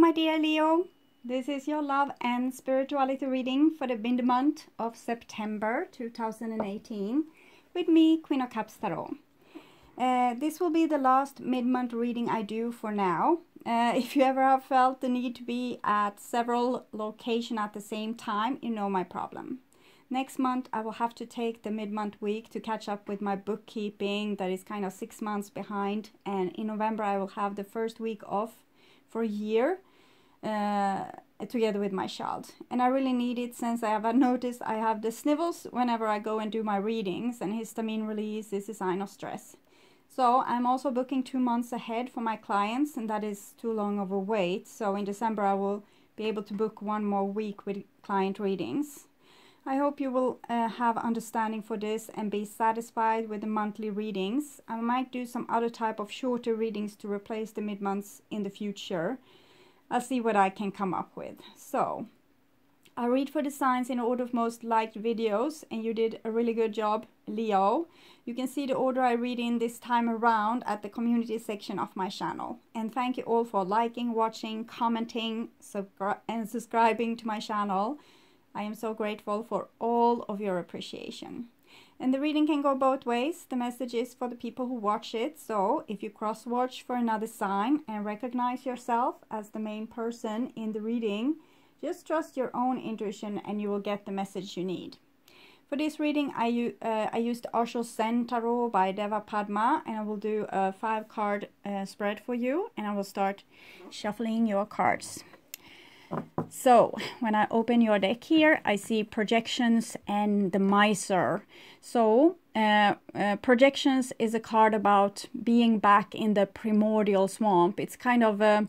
my dear Leo. This is your love and spirituality reading for the mid-month of September 2018 with me, Queen of Cups Tarot. This will be the last mid-month reading I do for now. If you ever have felt the need to be at several locations at the same time, you know my problem. Next month I will have to take the mid-month week to catch up with my bookkeeping that is kind of 6 months behind, and in November I will have the first week off for a year together with my child, and I really need it since I have noticed I have the snivels whenever I go and do my readings, and histamine release is a sign of stress. So I'm also booking 2 months ahead for my clients, and that is too long of a wait. So in December I will be able to book 1 more week with client readings. I hope you will have understanding for this and be satisfied with the monthly readings. I might do some other type of shorter readings to replace the mid-months in the future. I'll see what I can come up with. So, I read for the signs in order of most liked videos, and you did a really good job, Leo. You can see the order I read in this time around at the community section of my channel. And thank you all for liking, watching, commenting, and subscribing to my channel. I am so grateful for all of your appreciation. And the reading can go both ways. The message is for the people who watch it. So if you cross-watch for another sign and recognize yourself as the main person in the reading, just trust your own intuition and you will get the message you need. For this reading, I used Osho Zen Tarot by Deva Padma, and I will do a 5-card spread for you, and I will start shuffling your cards. So when I open your deck here, I see projections and the miser. So projections is a card about being back in the primordial swamp. It's kind of a,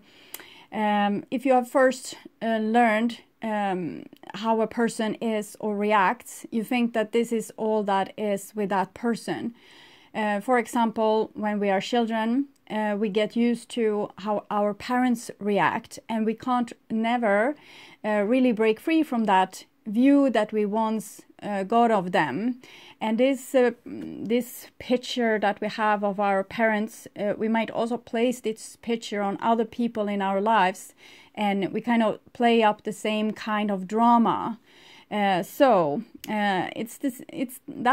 if you have first learned how a person is or reacts, you think that this is all that is with that person. For example, when we are children, we get used to how our parents react, and we can't never really break free from that view that we once got of them. And this picture that we have of our parents, we might also place this picture on other people in our lives, and we kind of play up the same kind of drama. That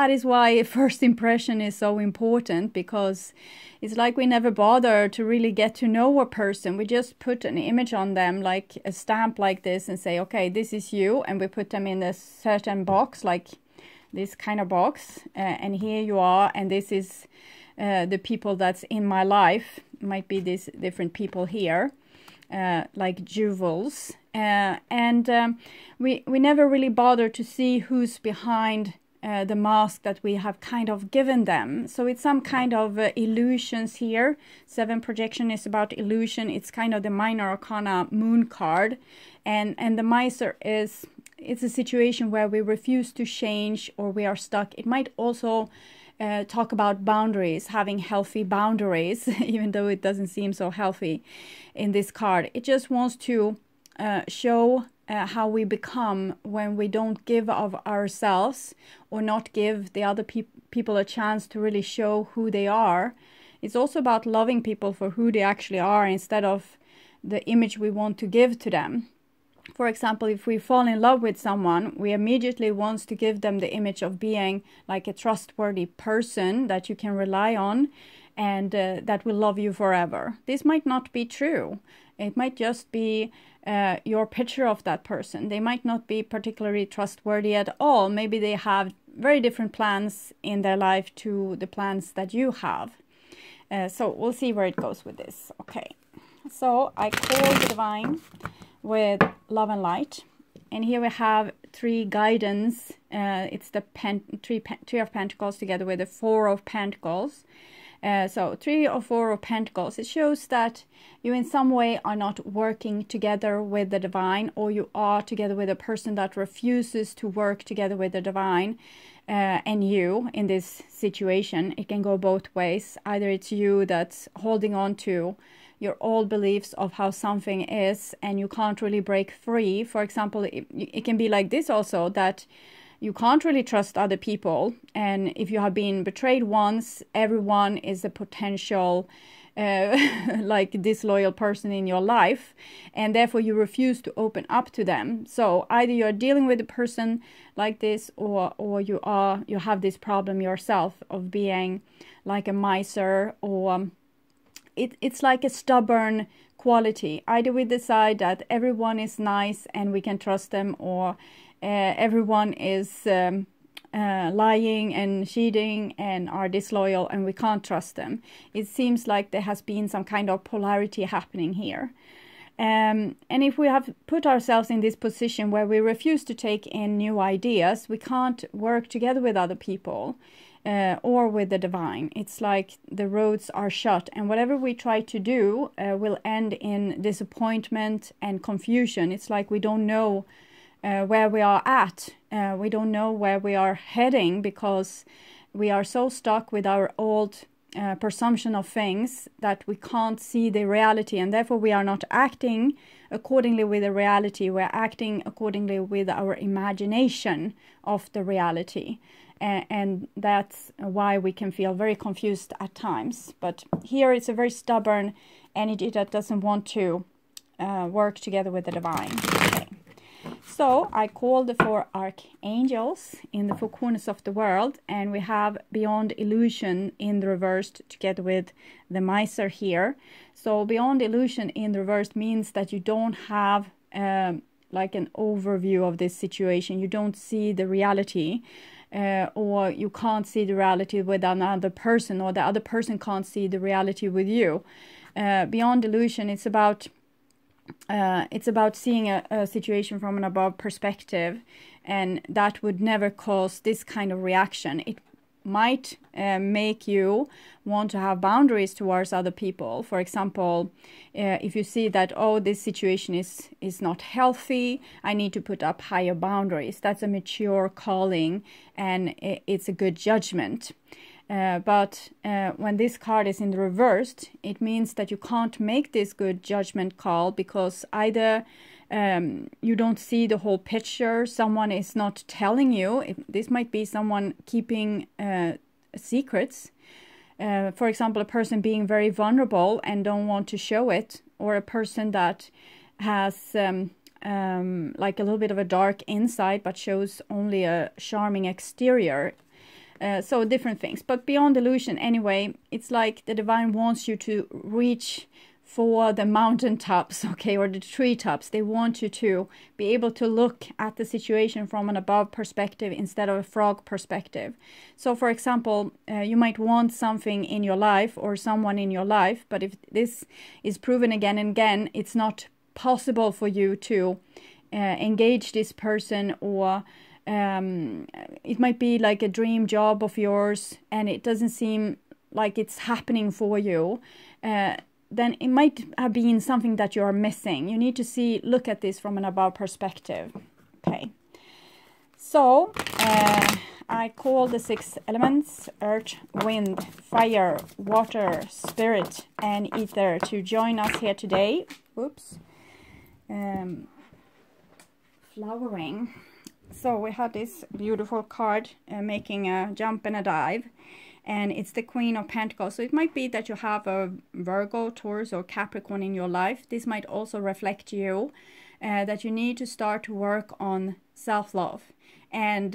is why first impression is so important, because it's like we never bother to really get to know a person. We just put an image on them, like a stamp like this, and say, okay, this is you, and we put them in a certain box, like this kind of box, and here you are, and this is the people that's in my life. Might be these different people here, like jewels. We never really bother to see who's behind the mask that we have kind of given them. So it's some kind of illusions here. 7 projection is about illusion. It's kind of the minor arcana moon card, and the miser is, it's a situation where we refuse to change or we are stuck. It might also talk about boundaries, having healthy boundaries, even though it doesn't seem so healthy in this card. It just wants to show how we become when we don't give of ourselves or not give the other people a chance to really show who they are. It's also about loving people for who they actually are instead of the image we want to give to them. For example, if we fall in love with someone, we immediately want to give them the image of being like a trustworthy person that you can rely on, and that will love you forever. This might not be true. It might just be your picture of that person. They might not be particularly trustworthy at all. Maybe they have very different plans in their life to the plans that you have. So we'll see where it goes with this. Okay, so I call the divine with love and light, and here we have 3 guidance. It's the three of Pentacles together with the 4 of Pentacles. So 3 or 4 of Pentacles, it shows that you in some way are not working together with the divine, or you are together with a person that refuses to work together with the divine and you in this situation. It can go both ways. Either it's you that's holding on to your old beliefs of how something is and you can't really break free. For example, it can be like this also, that you can't really trust other people, and if you have been betrayed once, everyone is a potential like disloyal person in your life, and therefore you refuse to open up to them. So either you're dealing with a person like this, or you have this problem yourself of being like a miser, or it's like a stubborn quality. Either we decide that everyone is nice and we can trust them, or everyone is lying and cheating and are disloyal and we can't trust them. It seems like there has been some kind of polarity happening here. And if we have put ourselves in this position where we refuse to take in new ideas, we can't work together with other people or with the divine. It's like the roads are shut, and whatever we try to do will end in disappointment and confusion. It's like we don't know where we are at. We don't know where we are heading, because we are so stuck with our old presumption of things that we can't see the reality, and therefore we are not acting accordingly with the reality. We're acting accordingly with our imagination of the reality, and that's why we can feel very confused at times. But here it's a very stubborn energy that doesn't want to work together with the divine. Okay. So I call the 4 archangels in the 4 corners of the world, and we have beyond illusion in the reversed together with the miser here. So beyond illusion in the reversed means that you don't have like an overview of this situation. You don't see the reality, or you can't see the reality with another person, or the other person can't see the reality with you. Beyond illusion, it's about seeing a situation from an above perspective, and that would never cause this kind of reaction. It might make you want to have boundaries towards other people. For example, if you see that, oh, this situation is not healthy, I need to put up higher boundaries. That's a mature calling, and it's a good judgment. But when this card is in the reversed, it means that you can't make this good judgment call, because either you don't see the whole picture, someone is not telling you. This might be someone keeping secrets. For example, a person being very vulnerable and don't want to show it, or a person that has like a little bit of a dark inside but shows only a charming exterior. So different things. But beyond illusion, anyway, it's like the divine wants you to reach for the mountaintops, okay, or the treetops. They want you to be able to look at the situation from an above perspective instead of a frog perspective. So, for example, you might want something in your life or someone in your life, but if this is proven again and again, it's not possible for you to engage this person, or it might be like a dream job of yours and it doesn't seem like it's happening for you, then it might have been something that you are missing. You need to look at this from an above perspective. Okay, so I call the 6 elements, earth, wind, fire, water, spirit, and ether, to join us here today. Oops. Flowering. So we had this beautiful card making a jump and a dive, and it's the Queen of Pentacles. So it might be that you have a Virgo, Taurus, or Capricorn in your life. This might also reflect you, that you need to start to work on self-love. And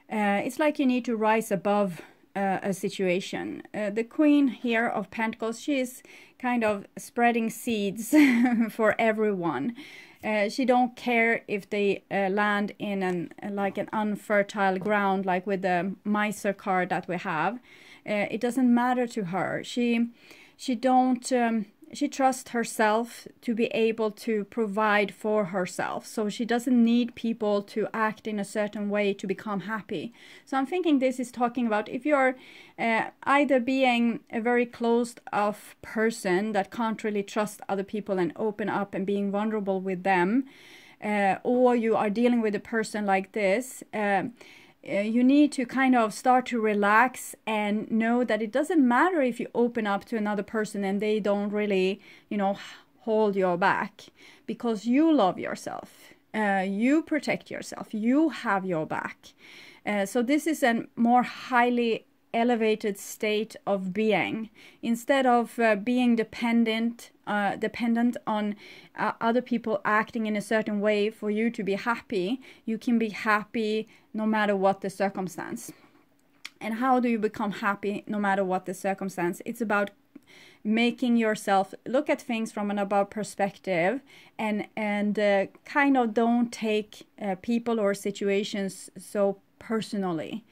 it's like you need to rise above a situation. The Queen here of Pentacles, she is kind of spreading seeds for everyone. She don't care if they land in an unfertile ground, like with the miser card that we have. It doesn't matter to her. She trusts herself to be able to provide for herself. So she doesn't need people to act in a certain way to become happy. So I'm thinking this is talking about if you're either being a very closed off person that can't really trust other people and open up and being vulnerable with them, or you are dealing with a person like this, you need to kind of start to relax and know that it doesn't matter if you open up to another person and they don't really, hold your back, because you love yourself. You protect yourself. You have your back. So this is a more highly elevated state of being. Instead of being dependent on other people acting in a certain way for you to be happy, you can be happy no matter what the circumstance. And how do you become happy no matter what the circumstance? It's about making yourself look at things from an above perspective, and kind of don't take people or situations so personally.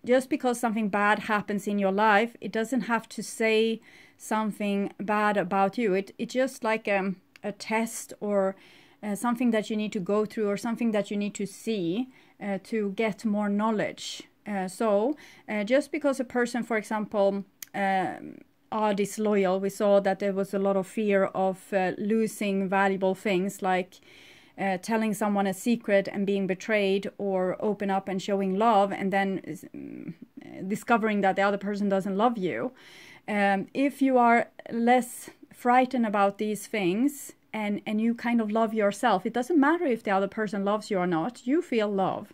Just because something bad happens in your life, it doesn't have to say something bad about you. It's just like a test, or something that you need to go through, or something that you need to see to get more knowledge. So just because a person, for example, are disloyal, we saw that there was a lot of fear of losing valuable things, like telling someone a secret and being betrayed, or open up and showing love and then discovering that the other person doesn't love you. If you are less frightened about these things, and you kind of love yourself, it doesn't matter if the other person loves you or not, you feel love.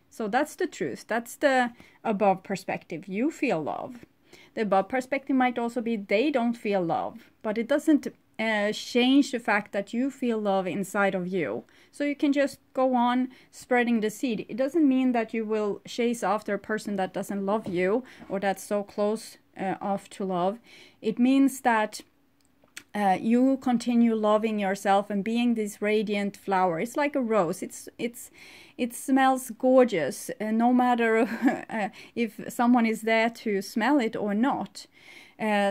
So that's the truth. That's the above perspective. You feel love. The above perspective might also be they don't feel love, but it doesn't change the fact that you feel love inside of you. So you can just go on spreading the seed. It doesn't mean that you will chase after a person that doesn't love you, or that's so close off to love. It means that you continue loving yourself and being this radiant flower. It's like a rose. It smells gorgeous, no matter if someone is there to smell it or not.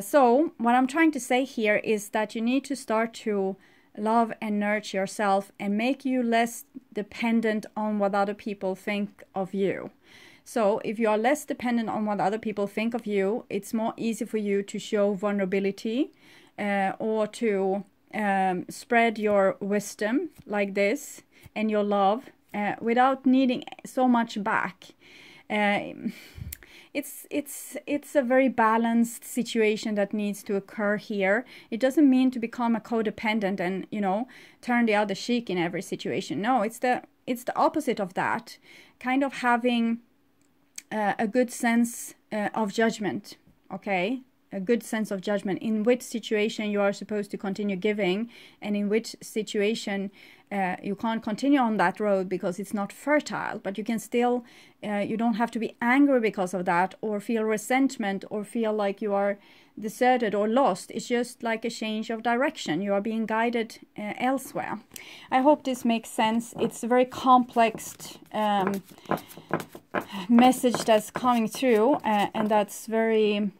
So what I'm trying to say here is that you need to start to love and nurture yourself, and make you less dependent on what other people think of you. So if you are less dependent on what other people think of you, it's more easy for you to show vulnerability, or to spread your wisdom like this, and your love, without needing so much back. It's a very balanced situation that needs to occur here. It doesn't mean to become a codependent and, you know, turn the other cheek in every situation. No, it's the opposite of that. Kind of having a good sense of judgment, okay? A good sense of judgment in which situation you are supposed to continue giving, and in which situation you can't continue on that road because it's not fertile. But you can still, you don't have to be angry because of that, or feel resentment, or feel like you are deserted or lost. It's just like a change of direction. You are being guided elsewhere. I hope this makes sense. It's a very complex message that's coming through, and that's very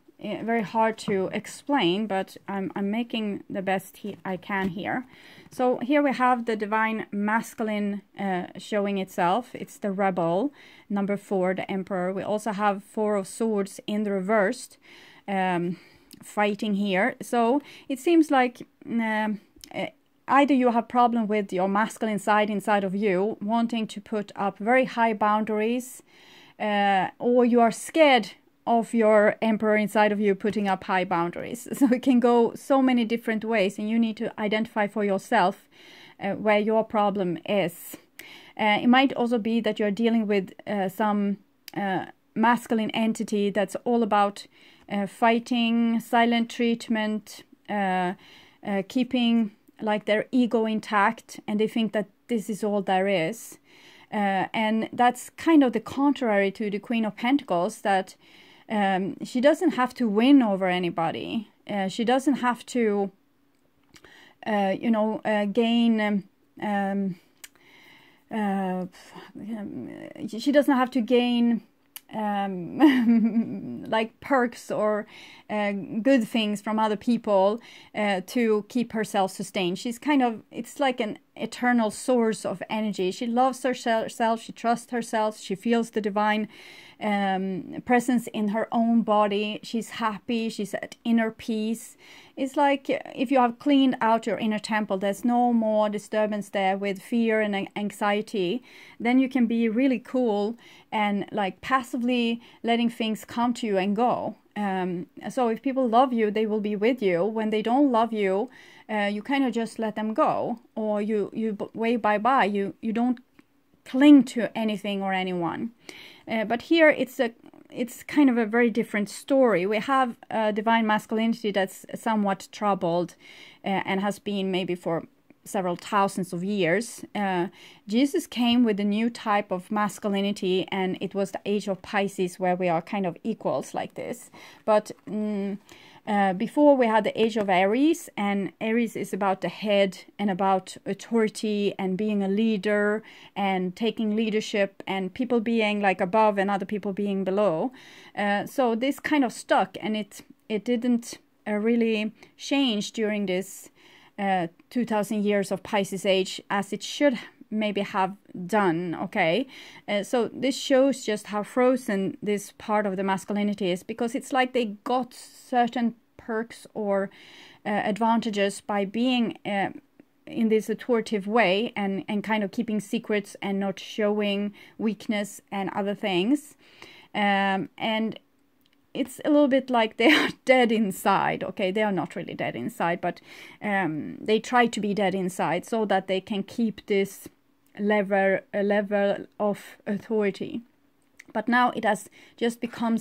hard to explain, but I'm making the best I can here. So here we have the divine masculine showing itself. It's the rebel, number 4, the emperor. We also have 4 of swords in the reversed, fighting here. So it seems like either you have problem with your masculine side inside of you, wanting to put up very high boundaries, or you are scared of your emperor inside of you putting up high boundaries. So it can go so many different ways, and you need to identify for yourself where your problem is. It might also be that you're dealing with some masculine entity that's all about fighting, silent treatment, keeping like their ego intact, and they think that this is all there is. And that's kind of the contrary to the Queen of Pentacles, that she doesn't have to win over anybody. She doesn't have to, gain. She doesn't have to gain like perks or good things from other people to keep herself sustained. She's kind of, it's like an eternal source of energy. She loves herself, she trusts herself, she feels the divine presence in her own body. She's happy, she's at inner peace. It's like if you have cleaned out your inner temple, there's no more disturbance there with fear and anxiety, then you can be really cool and like passively letting things come to you and go. So if people love you, they will be with you. When they don't love you, you kind of just let them go, or you wave bye-bye. You don't cling to anything or anyone. But here it's it's kind of a very different story. We have a divine masculinity that's somewhat troubled and has been maybe for several thousands of years. Jesus came with a new type of masculinity, and it was the age of Pisces, where we are kind of equals like this. But before we had the age of Aries, and Aries is about the head and about authority and being a leader and taking leadership and people being like above and other people being below. So this kind of stuck, and it didn't really change during this 2000 years of Pisces age as it should maybe have done. Okay, so this shows just how frozen this part of the masculinity is, because it's like they got certain perks or advantages by being in this authoritative way and kind of keeping secrets and not showing weakness and other things, and it's a little bit like they are dead inside. Okay, they are not really dead inside, but they try to be dead inside so that they can keep this level of authority. But now it has just become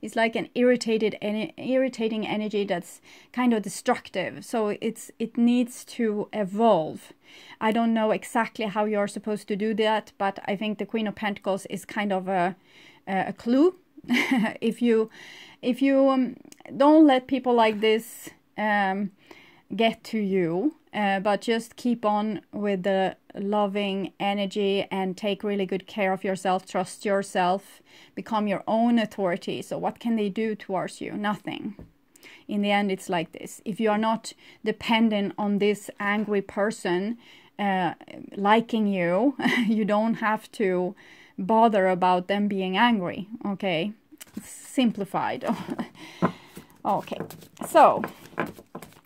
it's like an irritating energy that's kind of destructive. So it needs to evolve. I don't know exactly how you're supposed to do that, but I think the Queen of Pentacles is kind of a clue. if you don't let people like this get to you, but just keep on with the loving energy and take really good care of yourself, trust yourself, become your own authority. So what can they do towards you? Nothing. In the end, it's like this. If you are not dependent on this angry person liking you, you don't have to bother about them being angry. Okay, simplified. Okay, so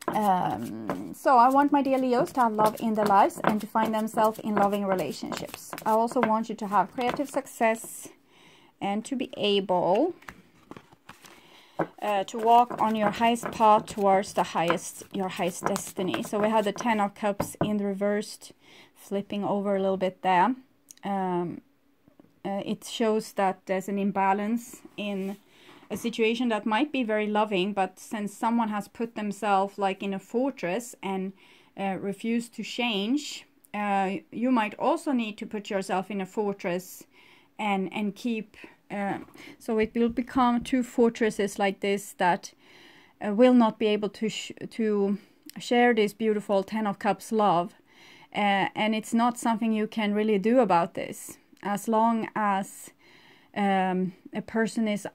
I want my dear Leos to have love in their lives and to find themselves in loving relationships. I also want you to have creative success and to be able to walk on your highest path towards your highest destiny. So we have the 10 of Cups in the reversed, flipping over a little bit there. It shows that there's an imbalance in a situation that might be very loving, but since someone has put themselves like in a fortress and refused to change, you might also need to put yourself in a fortress and keep. So it will become two fortresses like this that will not be able to share this beautiful 10 of Cups love, and it's not something you can really do about this. As long as a person is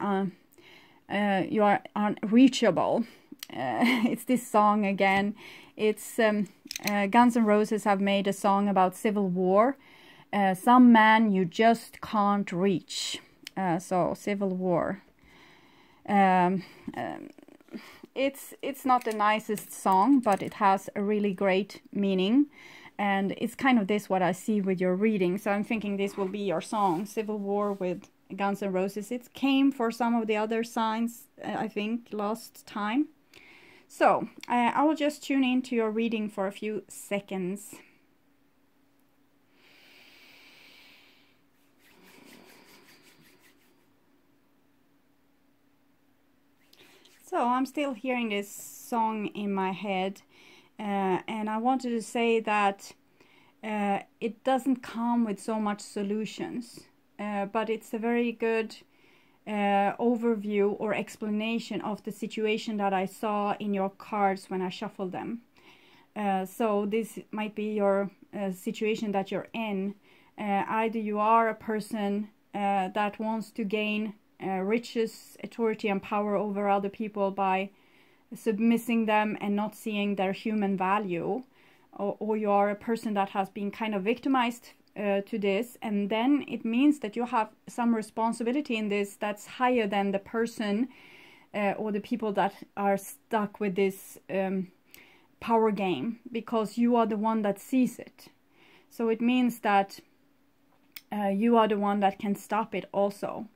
you are unreachable. It's this song again. It's Guns N' Roses have made a song about civil war. Some man you just can't reach. So civil war. It's not the nicest song, but it has a really great meaning. And it's kind of this what I see with your reading. So I'm thinking this will be your song, Civil War with Guns N' Roses. It came for some of the other signs, I think, last time. So I will just tune into your reading for a few seconds. So I'm still hearing this song in my head. And I wanted to say that it doesn't come with so much solutions, but it's a very good overview or explanation of the situation that I saw in your cards when I shuffled them. So this might be your situation that you're in. Either you are a person that wants to gain riches, authority and power over other people by submitting them and not seeing their human value, or you are a person that has been kind of victimized to this, and then it means that you have some responsibility in this that's higher than the person or the people that are stuck with this power game, because you are the one that sees it. So it means that you are the one that can stop it also.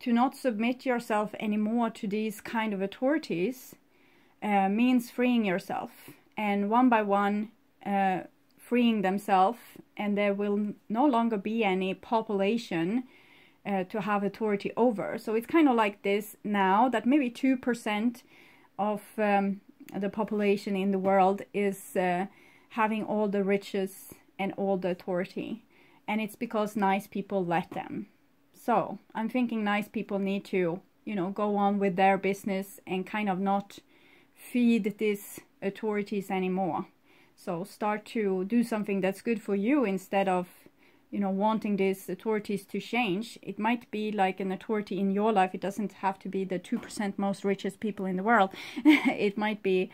To not submit yourself anymore to these kind of authorities means freeing yourself, and one by one freeing themselves, and there will no longer be any population to have authority over. So it's kind of like this now, that maybe 2% of the population in the world is having all the riches and all the authority, and it's because nice people let them. So I'm thinking nice people need to, you know, go on with their business and kind of not feed these authorities anymore. So start to do something that's good for you instead of, you know, wanting these authorities to change. It might be like an authority in your life. It doesn't have to be the 2% most richest people in the world. It might be,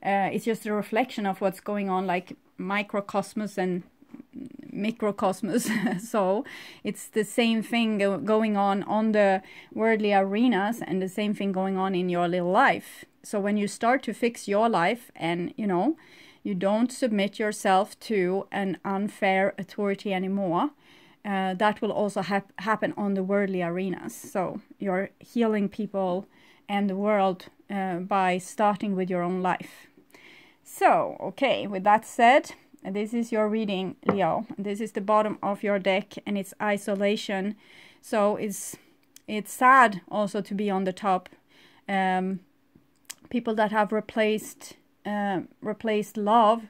it's just a reflection of what's going on, like microcosmos and microcosmos. So it's the same thing going on the worldly arenas, and the same thing going on in your little life. So when you start to fix your life, and you know, you don't submit yourself to an unfair authority anymore, that will also happen on the worldly arenas. So you're healing people and the world by starting with your own life. So, okay, with that said, this is your reading, Leo. This is the bottom of your deck, and it's isolation. So it's sad also to be on the top. People that have replaced love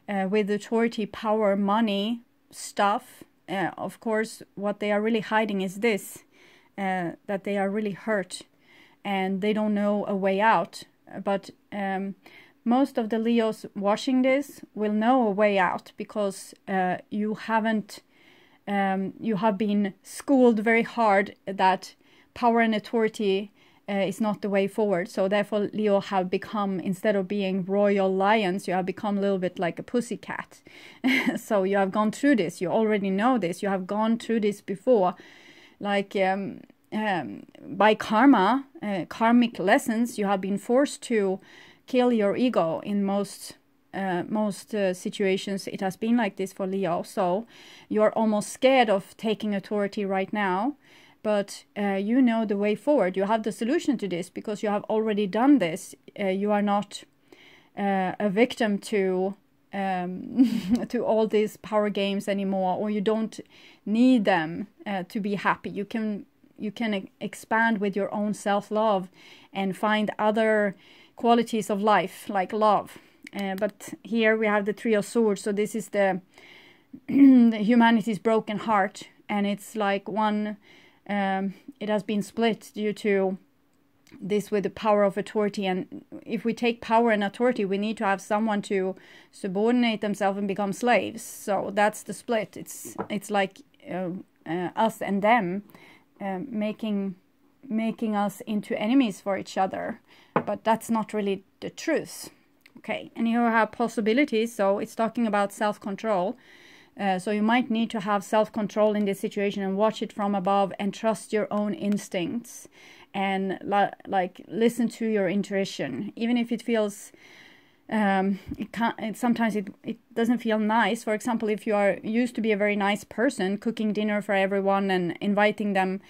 with authority, power, money, stuff. Of course, what they are really hiding is this, that they are really hurt and they don't know a way out. But most of the Leos watching this will know a way out, because you have been schooled very hard that power and authority is not the way forward. So therefore, Leo have become, instead of being royal lions, you have become a little bit like a pussycat. So you have gone through this. You already know this. You have gone through this before. Like by karma, karmic lessons, you have been forced to kill your ego in most situations. It has been like this for Leo. So you're almost scared of taking authority right now. But you know the way forward. You have the solution to this because you have already done this. You are not a victim to to all these power games anymore, or you don't need them to be happy. You can expand with your own self-love and find other qualities of life like love. But here we have the Three of Swords. So this is the humanity's broken heart, and it's like one. It has been split due to this with the power of authority. And if we take power and authority, we need to have someone to subordinate themselves and become slaves. So that's the split. It's like us and them, making us into enemies for each other. But that's not really the truth. Okay, and you have possibilities. So it's talking about self-control. So you might need to have self-control in this situation and watch it from above and trust your own instincts and like listen to your intuition, even if it feels sometimes it doesn't feel nice. For example, if you are used to be a very nice person, cooking dinner for everyone and inviting them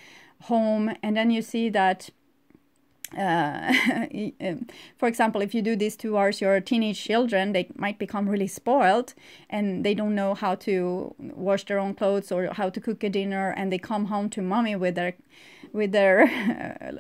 home, and then you see that for example, if you do this towards your teenage children, they might become really spoiled and they don't know how to wash their own clothes or how to cook a dinner, and they come home to mommy with their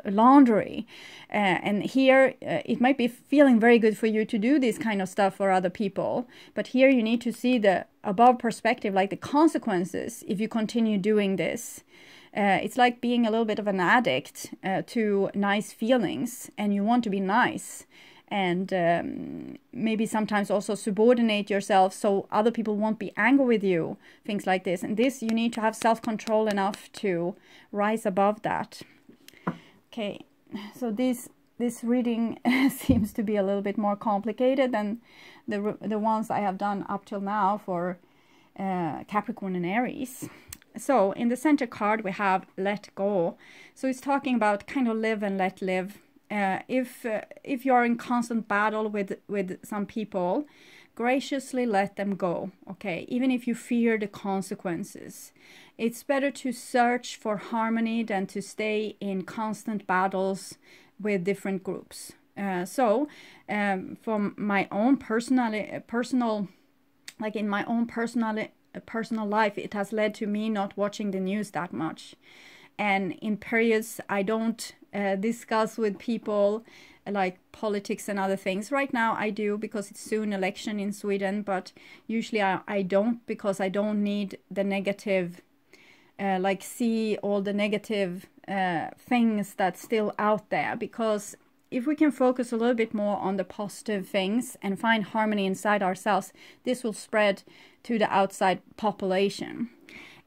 laundry. And here it might be feeling very good for you to do this kind of stuff for other people, but here you need to see the above perspective, like the consequences if you continue doing this. It's like being a little bit of an addict to nice feelings, and you want to be nice, and maybe sometimes also subordinate yourself so other people won't be angry with you, things like this. And this, you need to have self-control enough to rise above that. Okay, so this reading seems to be a little bit more complicated than the ones I have done up till now for Capricorn and Aries. So in the center card we have let go. So it's talking about kind of live and let live. If you're in constant battle with some people, graciously let them go. Okay, even if you fear the consequences, it's better to search for harmony than to stay in constant battles with different groups. From my own personal life, it has led to me not watching the news that much. and in periods I don't discuss with people like politics and other things. Right now I do, because it's soon election in Sweden, but usually I don't, because I don't need the negative, like see all the negative things that's still out there. Because if we can focus a little bit more on the positive things and find harmony inside ourselves, this will spread to the outside population.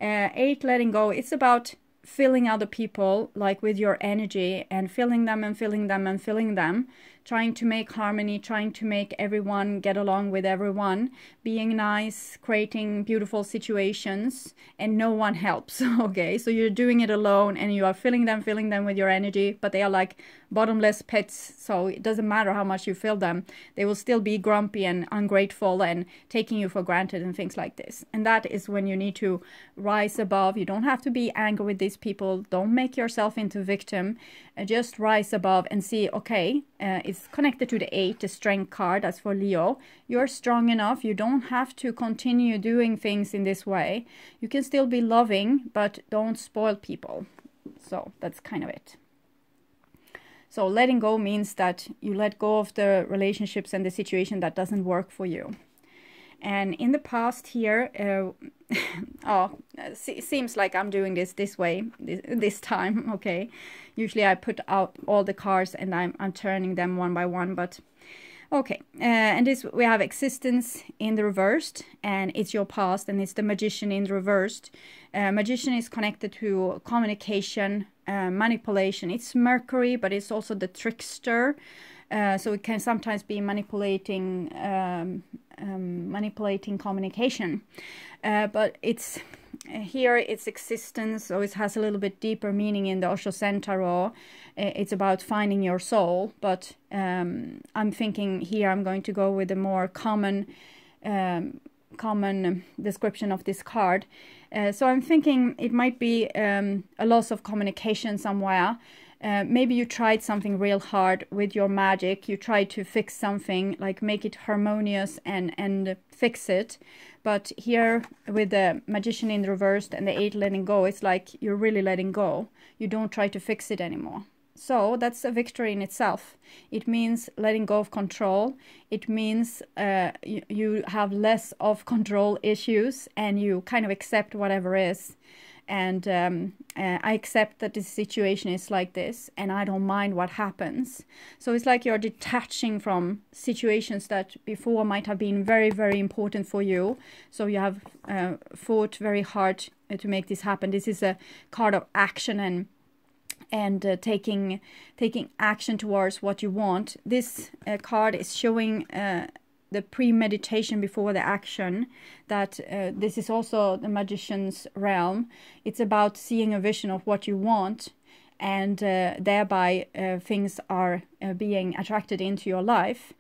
8, letting go. It's about filling other people like with your energy, and filling them and filling them and filling them, trying to make harmony, trying to make everyone get along with everyone, being nice, creating beautiful situations, and no one helps. Okay, so you're doing it alone and you are filling them with your energy, but they are like bottomless pits, so it doesn't matter how much you fill them, they will still be grumpy and ungrateful and taking you for granted and things like this. And that is when you need to rise above. You don't have to be angry with these people, don't make yourself into victim, just rise above and see, okay, it's connected to the 8, the strength card. That's for Leo. You're strong enough, you don't have to continue doing things in this way, you can still be loving, but don't spoil people. So that's kind of it. So letting go means that you let go of the relationships and the situation that doesn't work for you. And in the past here, seems like I'm doing this way this time. Okay, usually I put out all the cards and I'm turning them one by one, but okay. And this, we have existence in the reversed, and it's your past, and it's the magician in the reversed. Magician is connected to communication, manipulation. It's Mercury, but it's also the trickster. So it can sometimes be manipulating communication. But it's here, it's existence, so it has a little bit deeper meaning in the Osho Zen Tarot. It's about finding your soul, but I'm thinking here I'm going to go with a more common description of this card. So I'm thinking it might be a loss of communication somewhere. Maybe you tried something real hard with your magic. You tried to fix something, like make it harmonious and fix it. But here with the magician in the reversed and the 8 letting go, it's like you're really letting go. You don't try to fix it anymore. So that's a victory in itself. It means letting go of control. It means you have less of control issues and you kind of accept whatever is. And I accept that this situation is like this, and I don't mind what happens. So it's like you're detaching from situations that before might have been very, very important for you. So you have fought very hard to make this happen. This is a card of action and taking action towards what you want. This card is showing the premeditation before the action, that this is also the magician's realm. It's about seeing a vision of what you want, and thereby things are being attracted into your life.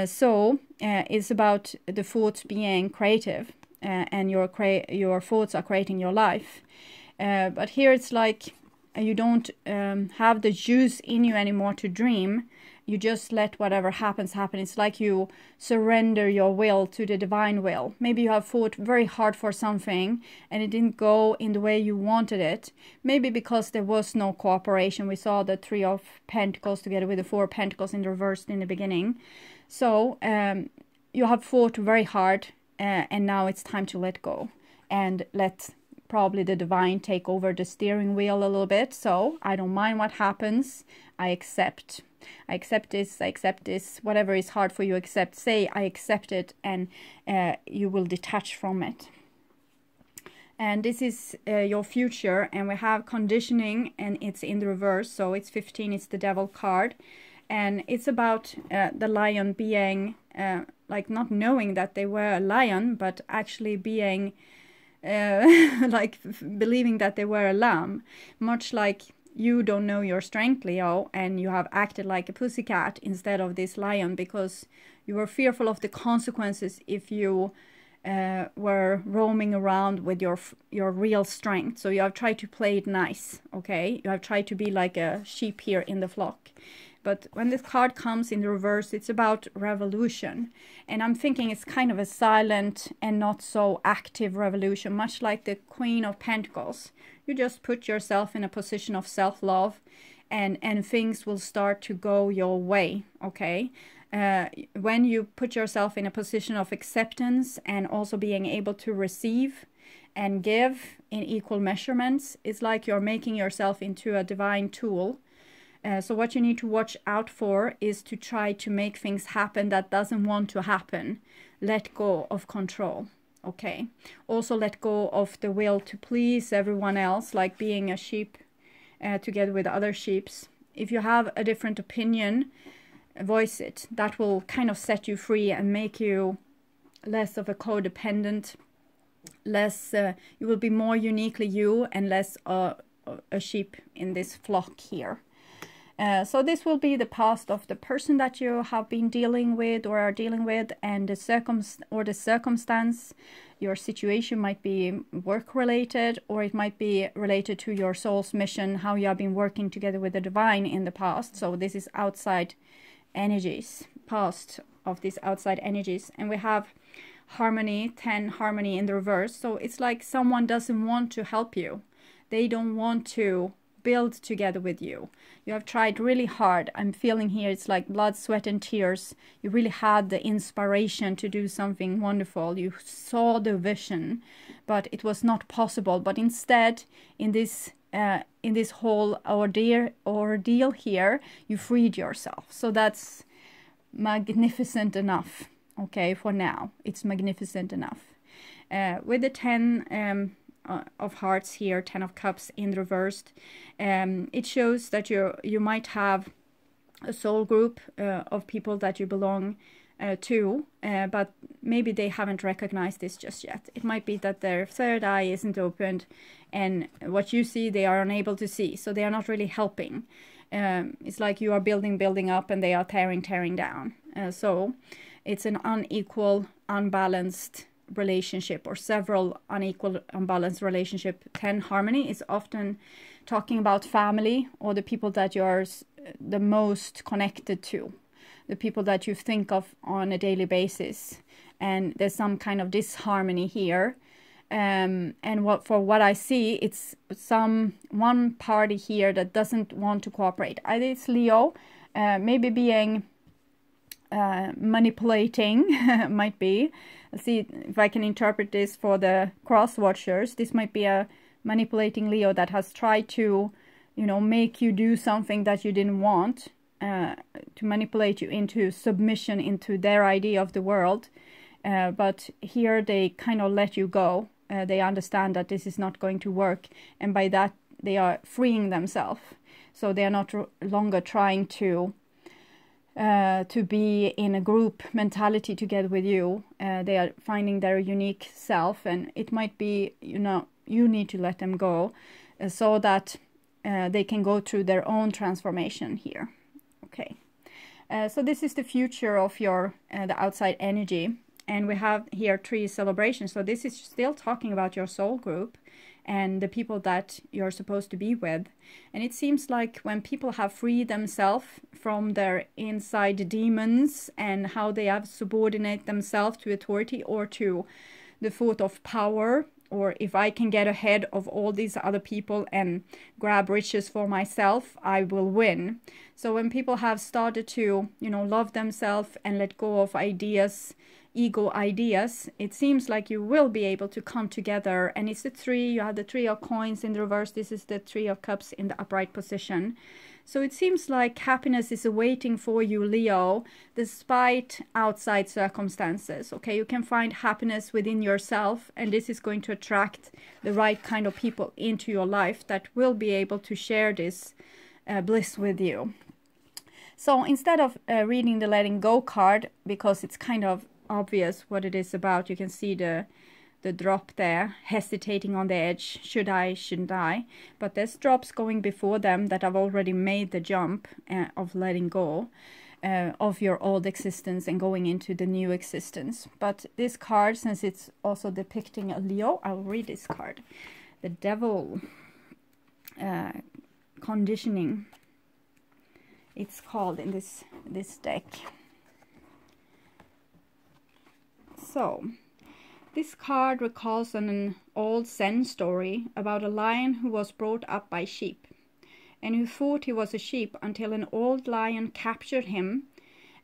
So it's about the thoughts being creative, and your thoughts are creating your life. But here it's like you don't have the juice in you anymore to dream. You just let whatever happens happen. It's like you surrender your will to the divine will. Maybe you have fought very hard for something and it didn't go in the way you wanted it. Maybe because there was no cooperation. We saw the 3 of Pentacles together with the 4 of Pentacles in reverse in the beginning. So you have fought very hard and now it's time to let go and let probably the divine take over the steering wheel a little bit. So I don't mind what happens. I accept this, I accept this, whatever is hard for you, accept. Say, I accept it, and you will detach from it. And this is your future, and we have conditioning, and it's in the reverse, so it's 15, it's the devil card. And it's about the lion being, like not knowing that they were a lion, but actually being, like believing that they were a lamb, much like you don't know your strength, Leo, and you have acted like a pussycat instead of this lion because you were fearful of the consequences if you were roaming around with your real strength. So you have tried to play it nice, okay? You have tried to be like a sheep here in the flock. But when this card comes in the reverse, it's about revolution. And I'm thinking it's kind of a silent and not so active revolution, much like the Queen of Pentacles. You just put yourself in a position of self-love, and things will start to go your way, okay? When you put yourself in a position of acceptance and also being able to receive and give in equal measurements, it's like you're making yourself into a divine tool. So what you need to watch out for is to try to make things happen that doesn't want to happen. Let go of control, okay? Also let go of the will to please everyone else, like being a sheep together with other sheeps. If you have a different opinion, voice it. That will kind of set you free and make you less of a codependent, less, you will be more uniquely you and less a sheep in this flock here. So this will be the past of the person that you have been dealing with or are dealing with, and the circumstance. Your situation might be work related, or it might be related to your soul's mission, how you have been working together with the divine in the past. So this is outside energies, past of these outside energies. And we have harmony, 10 harmony in the reverse. So it's like someone doesn't want to help you. They don't want to build together with you. You have tried really hard. I'm feeling here it's like blood, sweat and tears. You really had the inspiration to do something wonderful. You saw the vision, but it was not possible. But instead, in this whole ordeal here, you freed yourself. So that's magnificent enough. Okay, for now it's magnificent enough. With the 10 of hearts here, 10 of cups in reversed, it shows that you might have a soul group of people that you belong to, but maybe they haven't recognized this just yet. It might be that their third eye isn't opened, and what you see they are unable to see, so they are not really helping. It's like you are building up and they are tearing down. So it's an unequal, unbalanced relationship, or several unequal, unbalanced relationship. 10 harmony is often talking about family, or the people that you're the most connected to, the people that you think of on a daily basis, and there's some kind of disharmony here. And for what I see, it's one party here that doesn't want to cooperate. Either it's Leo, maybe being manipulating, might be. Let's see if I can interpret this for the cross watchers. This might be a manipulating Leo that has tried to, make you do something that you didn't want, to manipulate you into submission into their idea of the world. But here they kind of let you go. They understand that this is not going to work, and by that they are freeing themselves. So they are not longer trying to be in a group mentality together with you. They are finding their unique self, and it might be, you need to let them go so that they can go through their own transformation here. Okay, so this is the future of your the outside energy, and we have here 3 celebrations. So this is still talking about your soul group and the people that you're supposed to be with. And it seems like when people have freed themselves from their inside demons and how they have subordinate themselves to authority or to the thought of power, or if I can get ahead of all these other people and grab riches for myself, I will win. So when people have started to, love themselves and let go of ideas, ego ideas, it seems like you will be able to come together. And it's the 3, you have the 3 of coins in the reverse, this is the 3 of cups in the upright position. So it seems like happiness is awaiting for you, Leo, despite outside circumstances. Okay, you can find happiness within yourself, and this is going to attract the right kind of people into your life that will be able to share this bliss with you. So instead of reading the letting go card, because it's kind of obvious what it is about, you can see the drop there, hesitating on the edge, should I, shouldn't I, but there's drops going before them that have already made the jump of letting go of your old existence and going into the new existence. But this card, since it's also depicting a Leo, I'll read this card. The Devil, conditioning, it's called in this deck. So This card recalls an old Zen story about a lion who was brought up by sheep, and who thought he was a sheep until an old lion captured him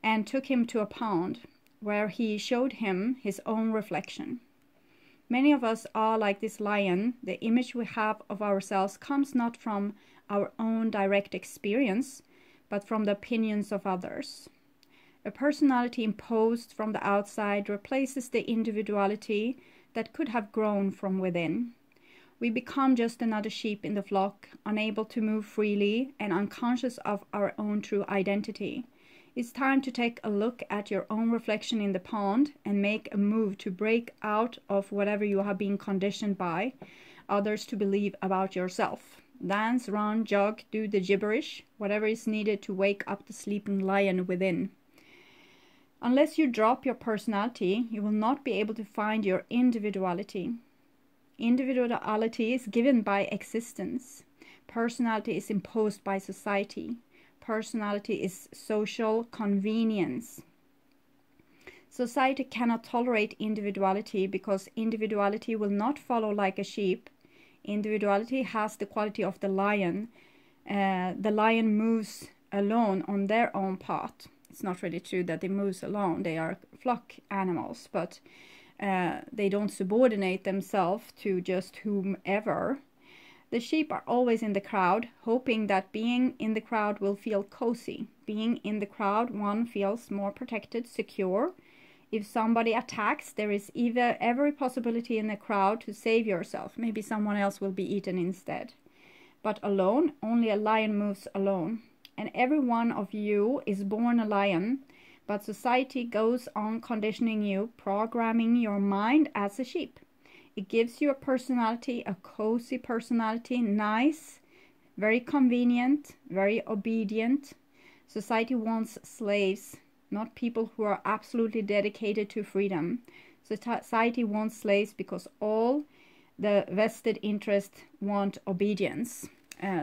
and took him to a pond, where he showed him his own reflection. Many of us are like this lion. The image we have of ourselves comes not from our own direct experience, but from the opinions of others. A personality imposed from the outside replaces the individuality that could have grown from within. We become just another sheep in the flock, unable to move freely and unconscious of our own true identity. It's time to take a look at your own reflection in the pond and make a move to break out of whatever you have been conditioned by others to believe about yourself. Dance, run, jog, do the gibberish, whatever is needed to wake up the sleeping lion within. Unless you drop your personality, you will not be able to find your individuality. Individuality is given by existence. Personality is imposed by society. Personality is social convenience. Society cannot tolerate individuality because individuality will not follow like a sheep. Individuality has the quality of the lion. The lion moves alone on their own path. It's not really true that they move alone. They are flock animals, but they don't subordinate themselves to just whomever. The sheep are always in the crowd, hoping that being in the crowd will feel cozy. Being in the crowd, one feels more protected, secure. If somebody attacks, there is either every possibility in the crowd to save yourself. Maybe someone else will be eaten instead. But alone, only a lion moves alone. And every one of you is born a lion, but society goes on conditioning you, programming your mind as a sheep. It gives you a personality, a cozy personality, nice, very convenient, very obedient. Society wants slaves, not people who are absolutely dedicated to freedom. Society wants slaves because all the vested interests want obedience.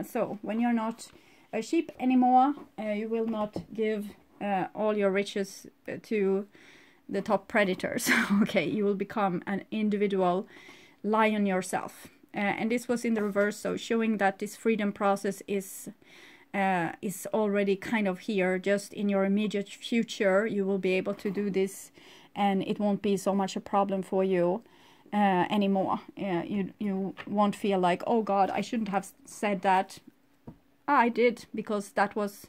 So when you're not a sheep anymore, you will not give all your riches to the top predators. Okay, you will become an individual lion yourself. And this was in the reverse, so showing that this freedom process is already kind of here, just in your immediate future. You will be able to do this, and it won't be so much a problem for you anymore. You won't feel like, oh God, I shouldn't have said that. I did, because that was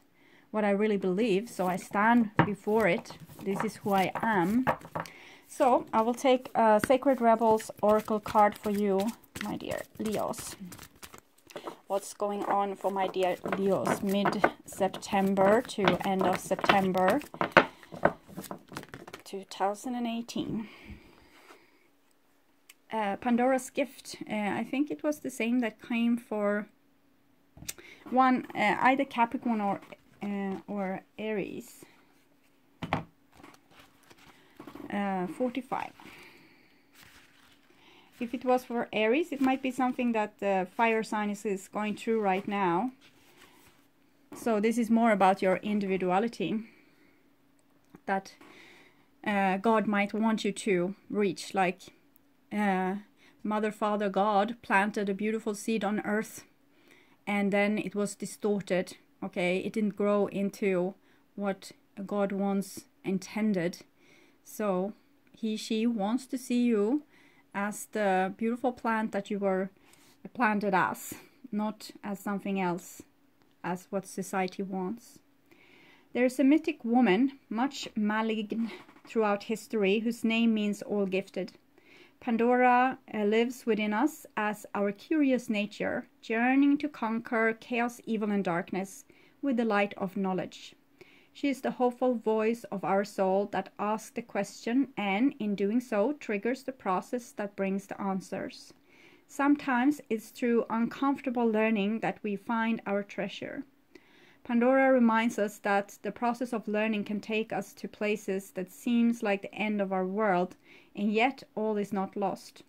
what I really believe, so I stand before it. This is who I am. So I will take a Sacred Rebels Oracle card for you, my dear Leos. What's going on for my dear Leos mid-September to end of September 2018? Pandora's Gift. I think it was the same that came for one, either Capricorn or Aries. 45. If it was for Aries, it might be something that the fire sign is going through right now. So this is more about your individuality that God might want you to reach. Like Mother, Father, God planted a beautiful seed on earth, and then it was distorted. Okay, it didn't grow into what God once intended. So she wants to see you as the beautiful plant that you were planted as, not as something else, as what society wants. There's a mythic woman, much maligned throughout history, whose name means all gifted. Pandora lives within us as our curious nature, yearning to conquer chaos, evil, and darkness with the light of knowledge. She is the hopeful voice of our soul that asks the question, and in doing so triggers the process that brings the answers. Sometimes it's through uncomfortable learning that we find our treasure. Pandora reminds us that the process of learning can take us to places that seems like the end of our world, and yet all is not lost.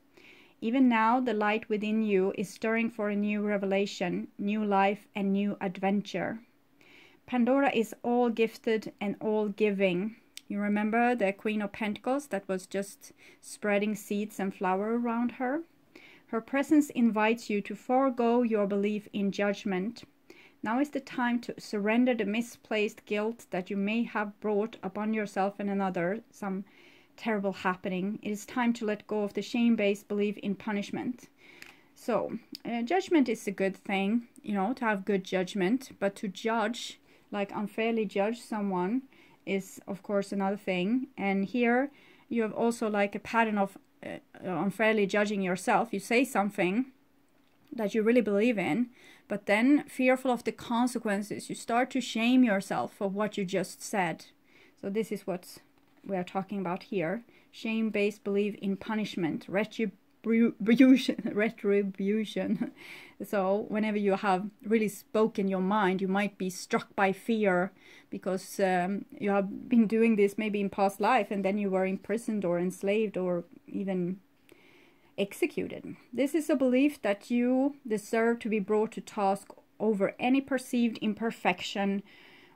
Even now, the light within you is stirring for a new revelation, new life, and new adventure. Pandora is all gifted and all giving. You remember the Queen of Pentacles that was just spreading seeds and flower around her? Her presence invites you to forego your belief in judgment. Now is the time to surrender the misplaced guilt that you may have brought upon yourself and another, some terrible happening. It is time to let go of the shame-based belief in punishment. So, judgment is a good thing, you know, to have good judgment, but to judge, like unfairly judge someone, is of course another thing. And here you have also like a pattern of unfairly judging yourself. You say something that you really believe in, but then fearful of the consequences, you start to shame yourself for what you just said. So this is what we are talking about here. Shame-based belief in punishment, retribution. So whenever you have really spoken your mind, you might be struck by fear because you have been doing this maybe in past life, and then you were imprisoned or enslaved or even executed. This is a belief that you deserve to be brought to task over any perceived imperfection,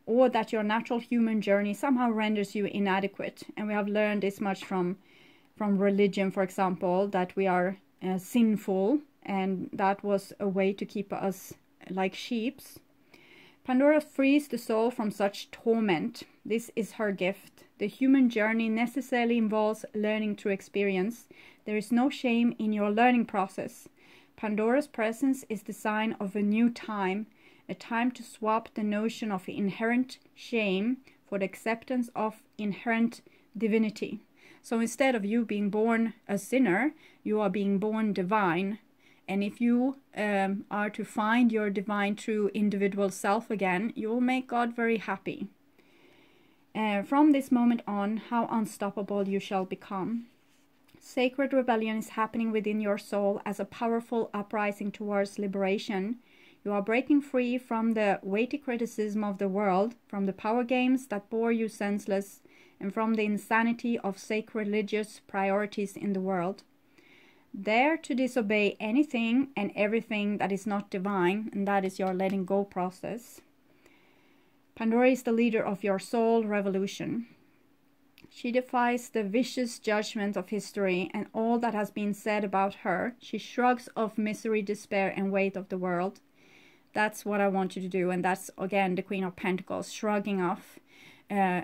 or that your natural human journey somehow renders you inadequate. And we have learned this much from religion, for example, that we are sinful, and that was a way to keep us like sheeps. Pandora frees the soul from such torment. This is her gift. The human journey necessarily involves learning through experience. There is no shame in your learning process. Pandora's presence is the sign of a new time, a time to swap the notion of inherent shame for the acceptance of inherent divinity. So instead of you being born a sinner, you are being born divine. And if you are to find your divine true individual self again, you will make God very happy. From this moment on, how unstoppable you shall become. Sacred rebellion is happening within your soul as a powerful uprising towards liberation. You are breaking free from the weighty criticism of the world, from the power games that bore you senseless, and from the insanity of sacrilegious priorities in the world. Dare to disobey anything and everything that is not divine, and that is your letting go process. Pandora is the leader of your soul revolution. She defies the vicious judgment of history and all that has been said about her. She shrugs off misery, despair, and weight of the world. That's what I want you to do, and that's again the Queen of Pentacles, shrugging off.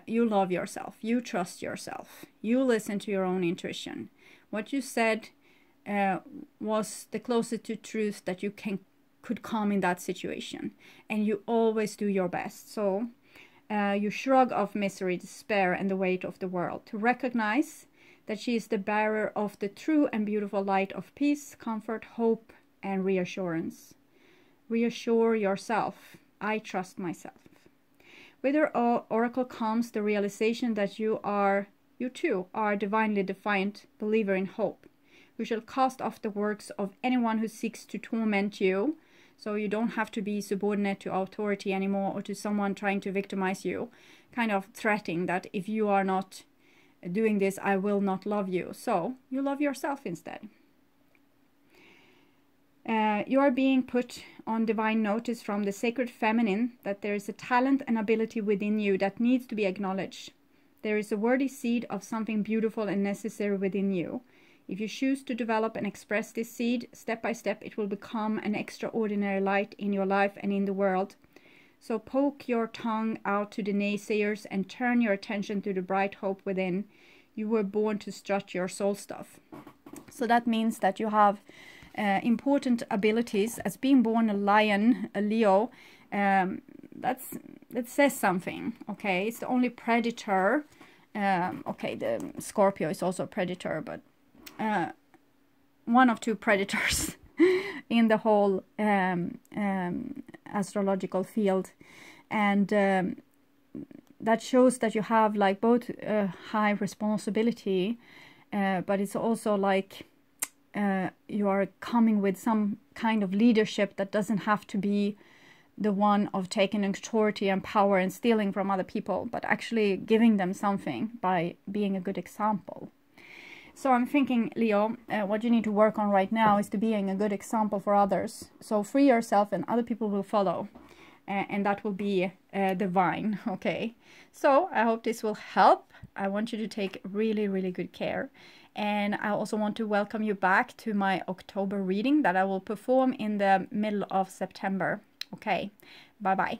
You love yourself, you trust yourself, you listen to your own intuition. What you said was the closest to truth that you could come in that situation, and you always do your best. So you shrug off misery, despair, and the weight of the world to recognize that she is the bearer of the true and beautiful light of peace, comfort, hope, and reassurance. Reassure yourself. I trust myself. With her oracle comes the realization that you too are a divinely defiant believer in hope. We shall cast off the works of anyone who seeks to torment you. So you don't have to be subordinate to authority anymore, or to someone trying to victimize you, kind of threatening that if you are not doing this, I will not love you. So you love yourself instead. You are being put on divine notice from the sacred feminine that there is a talent and ability within you that needs to be acknowledged. There is a worthy seed of something beautiful and necessary within you. If you choose to develop and express this seed, step by step, it will become an extraordinary light in your life and in the world. So poke your tongue out to the naysayers and turn your attention to the bright hope within. You were born to strut your soul stuff. So that means that you have important abilities. As being born a lion, a Leo, that says something. Okay, it's the only predator. Okay, the Scorpio is also a predator, but one of two predators in the whole astrological field, and that shows that you have like both high responsibility, but it's also like you are coming with some kind of leadership that doesn't have to be the one of taking authority and power and stealing from other people, but actually giving them something by being a good example. So I'm thinking, Leo, what you need to work on right now is to being a good example for others. So free yourself and other people will follow. and that will be the vine. Okay, so I hope this will help. I want you to take really, really good care. And I also want to welcome you back to my October reading that I will perform in the middle of September. Okay, bye bye.